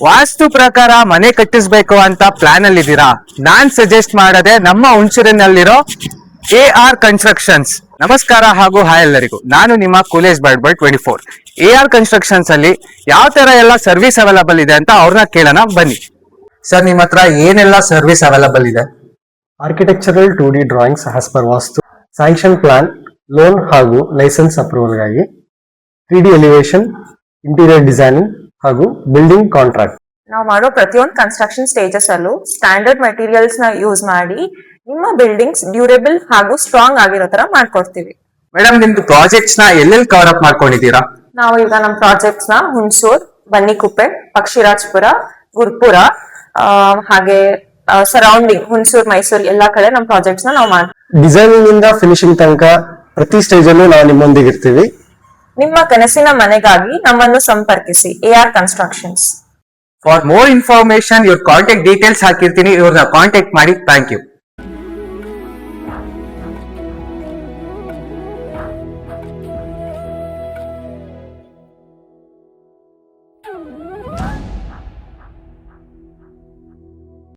ವಾಸ್ತು ಪ್ರಕಾರ ಮನೆ ಕಟ್ಟಿಸ್ಬೇಕು ಅಂತ ಪ್ಲಾನ್ ಅಲ್ಲಿ ಇದ್ದೀರಾ? ನಾನ್ ಸಜೆಸ್ಟ್ ಮಾಡದೆ ನಮ್ಮ ಹುಣಸೂರಿನಲ್ಲಿರೋ AR ಕನ್ಸ್ಟ್ರಕ್ಷನ್ಸ್. ನಮಸ್ಕಾರ ಹಾಗೂ ಹಾಯ್ ಎಲ್ಲರಿಗೂ, ನಾನು ನಿಮ್ಮ ಕೂಲೇಶ್ ಬಡ್ಬಡ್ 24. AR ಕನ್ಸ್ಟ್ರಕ್ಷನ್ಸ್ ಅಲ್ಲಿ ಯಾವ ತರ ಎಲ್ಲ ಸರ್ವಿಸ್ ಅವೈಲಬಲ್ ಇದೆ ಅಂತ ಅವ್ರನ್ನ ಕೇಳೋಣ ಬನ್ನಿ. ಸರ್, ನಿಮ್ಮ ಹತ್ರ ಏನೆಲ್ಲ ಸರ್ವಿಸ್ ಅವೈಲಬಲ್ ಇದೆ? ಆರ್ಕಿಟೆಕ್ಚರಲ್ 2D drawings as per vastu, sanction plan, loan ಹಾಗೂ ಲೈಸೆನ್ಸ್ ಅಪ್ರೂವಲ್ಗಾಗಿ, 3D ಎಲಿವೇಶನ್, ಇಂಟೀರಿಯರ್ ಡಿಸೈನಿಂಗ್ ಹಾಗೂ ಬಿಲ್ಡಿಂಗ್ ಕಾಂಟ್ರಾಕ್ಟ್. ನಾವು ಮಾಡೋ ಪ್ರತಿಯೊಂದು ಕನ್ಸ್ಟ್ರಕ್ಷನ್ ಸ್ಟೇಜಸ್ ಅಲ್ಲೂ ಸ್ಟ್ಯಾಂಡರ್ಡ್ ಮೆಟೀರಿಯಲ್ಸ್ ನ ಯೂಸ್ ಮಾಡಿ ನಿಮ್ಮ ಬಿಲ್ಡಿಂಗ್ಸ್ ಡ್ಯೂರೇಬಲ್ ಹಾಗೂ ಸ್ಟ್ರಾಂಗ್ ಆಗಿರೋ ತರ ಮಾಡ್ಕೊಡ್ತೀವಿ. ಮೇಡಮ್, ನಿಮ್ದು ಪ್ರಾಜೆಕ್ಟ್ಸ್ ನ ಎಲ್ಲೆಲ್ಲಿ ಕವರ್ ಅಪ್ ಮಾಡ್ಕೊಂಡಿದ್ದೀರಾ? ನಾವು ಈಗ ನಮ್ಮ ಪ್ರಾಜೆಕ್ಟ್ಸ್ ನ ಹುಣಸೂರ್, ಬನ್ನಿಕುಪ್ಪೆ, ಪಕ್ಷಿರಾಜ್ಪುರ, ಗುರ್ಪುರ, ಹಾಗೆ ಸರೌಂಡಿಂಗ್ ಹುಣಸೂರ್, ಮೈಸೂರು ಎಲ್ಲಾ ಕಡೆ ನಮ್ಮ ಪ್ರಾಜೆಕ್ಟ್ಸ್ ನಾವು ಮಾಡ್ತೀವಿ. ಡಿಸೈನಿಂಗ್ ಇಂದ ಫಿನಿಶಿಂಗ್ ತನಕ ಪ್ರತಿ ಸ್ಟೇಜ್ ಅಲ್ಲೂ ನಾವು ನಿಮ್ಮೊಂದಿಗೆ ಇರ್ತೀವಿ. ನಿಮ್ಮ ಕನಸಿನ ಮನೆಗಾಗಿ ನಮ್ಮನ್ನು ಸಂಪರ್ಕಿಸಿ AR constructions. For more information ಇವ್ರ ಕಾಂಟ್ಯಾಕ್ಟ್ ಡೀಟೇಲ್ಸ್ ಹಾಕಿರ್ತೀನಿ, ಇವ್ರನ್ನ ಕಾಂಟ್ಯಾಕ್ಟ್ ಮಾಡಿ. Thank you.